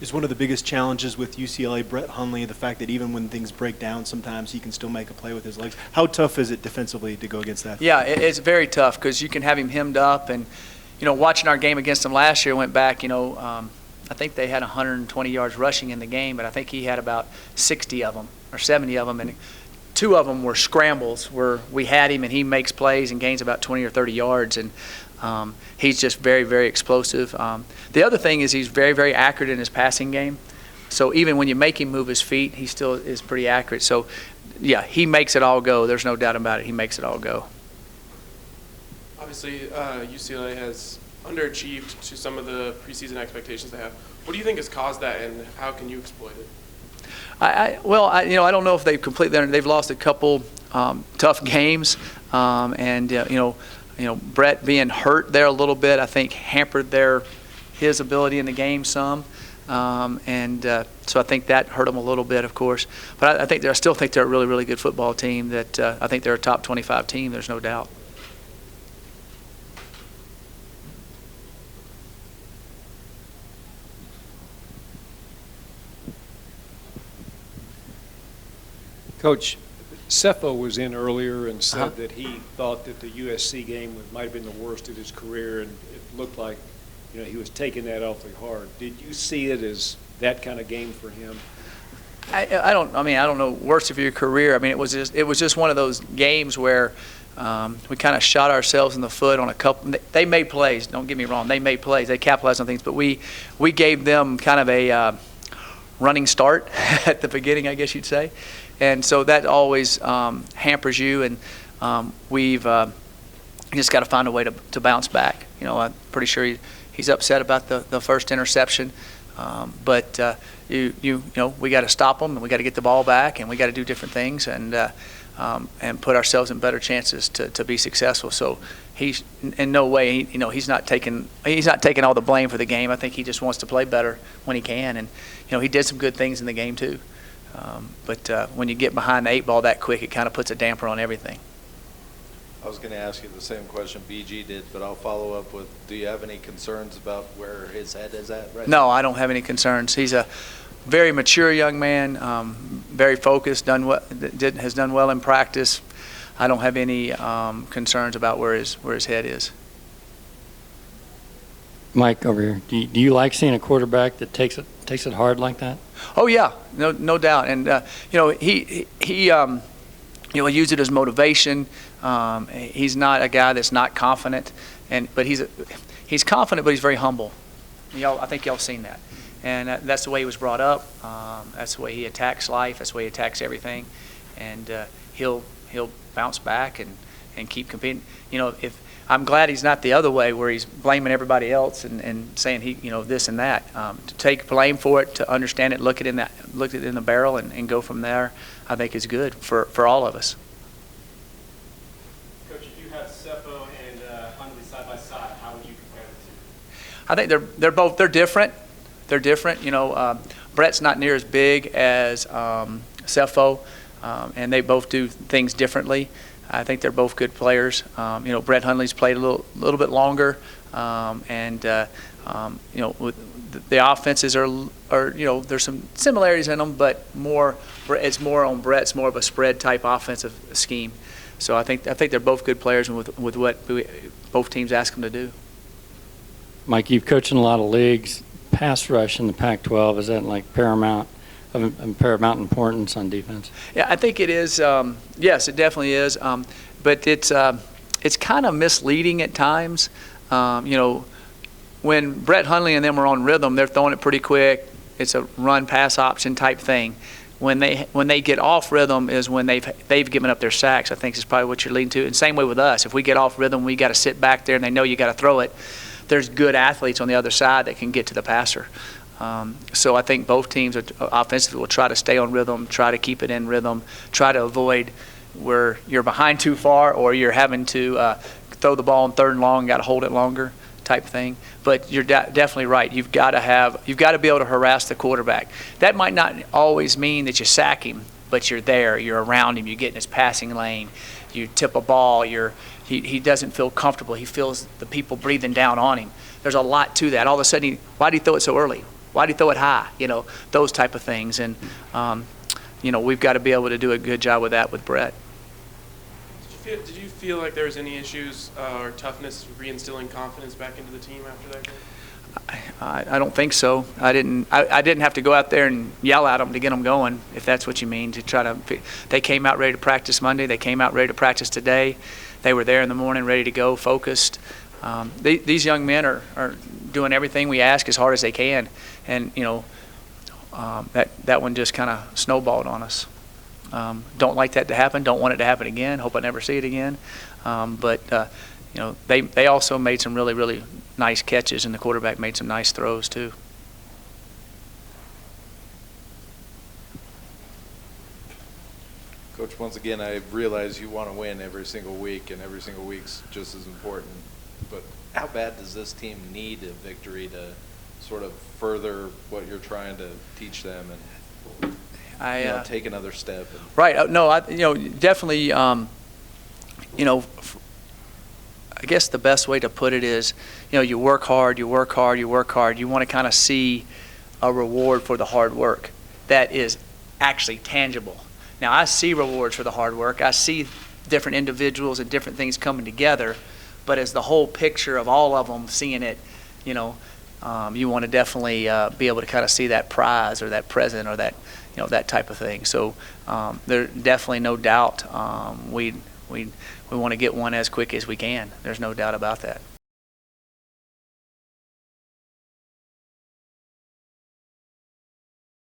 Is one of the biggest challenges with UCLA Brett Hundley the fact that even when things break down, sometimes he can still make a play with his legs? How tough is it defensively to go against that? Yeah, it's very tough because you can have him hemmed up, and watching our game against him last year, went back. I think they had 120 yards rushing in the game, but I think he had about 60 of them or 70 of them, and 2 of them were scrambles where we had him and he makes plays and gains about 20 or 30 yards, and he's just very, very explosive. The other thing is he's very, very accurate in his passing game. So even when you make him move his feet, he still is pretty accurate. So, yeah, he makes it all go. There's no doubt about it. He makes it all go. Obviously, UCLA has underachieved to some of the preseason expectations they have. What do you think has caused that, and how can you exploit it? I don't know if they've completely. They've lost a couple tough games, and Brett being hurt there a little bit, I think hampered his ability in the game some, so I think that hurt them a little bit, of course. But I still think they're a really, really good football team. That I think they're a top 25 team. There's no doubt. Coach, Cepho was in earlier and said that he thought that the USC game might have been the worst of his career, and it looked like he was taking that awfully hard. Did you see it as that kind of game for him? I don't know worst of your career. I mean, it was just one of those games where we kind of shot ourselves in the foot on a couple. They made plays. Don't get me wrong. They made plays. They capitalized on things, but we gave them kind of a running start at the beginning, I guess you'd say. And so that always hampers you, and we've just got to find a way to bounce back. I'm pretty sure he's upset about the first interception, but we got to stop them, and we got to get the ball back, and we got to do different things, and put ourselves in better chances to be successful. So he's in no way, he's not taking all the blame for the game. I think he just wants to play better when he can, and he did some good things in the game too. But when you get behind the 8 ball that quick, it kind of puts a damper on everything. I was going to ask you the same question BG did, but I'll follow up with, do you have any concerns about where his head is at right now? No, I don't have any concerns. He's a very mature young man, very focused, has done well in practice. I don't have any concerns about where his head is. Mike, over here. Do you like seeing a quarterback that takes it hard like that? Oh yeah, no doubt. And he used it as motivation. He's not a guy that's not confident, but he's confident, but he's very humble. I think y'all seen that, and that's the way he was brought up. That's the way he attacks life. That's the way he attacks everything, and he'll bounce back and keep competing. I'm glad he's not the other way where he's blaming everybody else and saying this and that. To take blame for it, to understand it, look it in the barrel, and go from there, I think is good for all of us. Coach, if you have Cepho and Hundley side by side, how would you compare the two? I think they're different. They're different. Brett's not near as big as Cepho, and they both do things differently. I think they're both good players. Brett Hundley's played a little bit longer, and the offenses are there's some similarities in them, but it's more on Brett's more of a spread type offensive scheme. So I think they're both good players, and with what both teams ask them to do. Mike, you've coached in a lot of leagues. Pass rush in the Pac-12, is that like paramount importance on defense? Yeah, I think it is. Yes, it definitely is. But it's kind of misleading at times. When Brett Hundley and them are on rhythm, they're throwing it pretty quick. It's a run-pass option type thing. When they get off rhythm is when they've given up their sacks. I think is probably what you're leading to. And same way with us. If we get off rhythm, we got to sit back there, and they know you got to throw it. There's good athletes on the other side that can get to the passer. So I think both teams offensively will try to stay on rhythm, try to keep it in rhythm, try to avoid where you're behind too far or you're having to throw the ball in 3rd and long, got to hold it longer type thing. But you're definitely right. You've got to be able to harass the quarterback. That might not always mean that you sack him, but you're there, you're around him, you get in his passing lane, you tip a ball, he doesn't feel comfortable. He feels the people breathing down on him. There's a lot to that. All of a sudden, why did he throw it so early? Why do you throw it high? Those type of things. And, we've got to be able to do a good job with that with Brett. Did you feel like there was any issues or toughness reinstilling confidence back into the team after that game? I don't think so. I didn't have to go out there and yell at them to get them going, if that's what you mean. They came out ready to practice Monday. They came out ready to practice today. They were there in the morning, ready to go, focused. These young men are doing everything we ask as hard as they can, and that one just kind of snowballed on us. Don't like that to happen. Don't want it to happen again. Hope I never see it again. But they also made some really, really nice catches, and the quarterback made some nice throws too. Coach, once again, I realize you want to win every single week, and every single week's just as important. But how bad does this team need a victory to sort of further what you're trying to teach them and take another step? Right. No, definitely. I guess the best way to put it is, you work hard, you work hard, you work hard. You want to kind of see a reward for the hard work that is actually tangible. Now, I see rewards for the hard work. I see different individuals and different things coming together, but as the whole picture of all of them, seeing it, you want to definitely be able to kind of see that prize or that present or that, that type of thing. So there's definitely no doubt we want to get one as quick as we can. There's no doubt about that.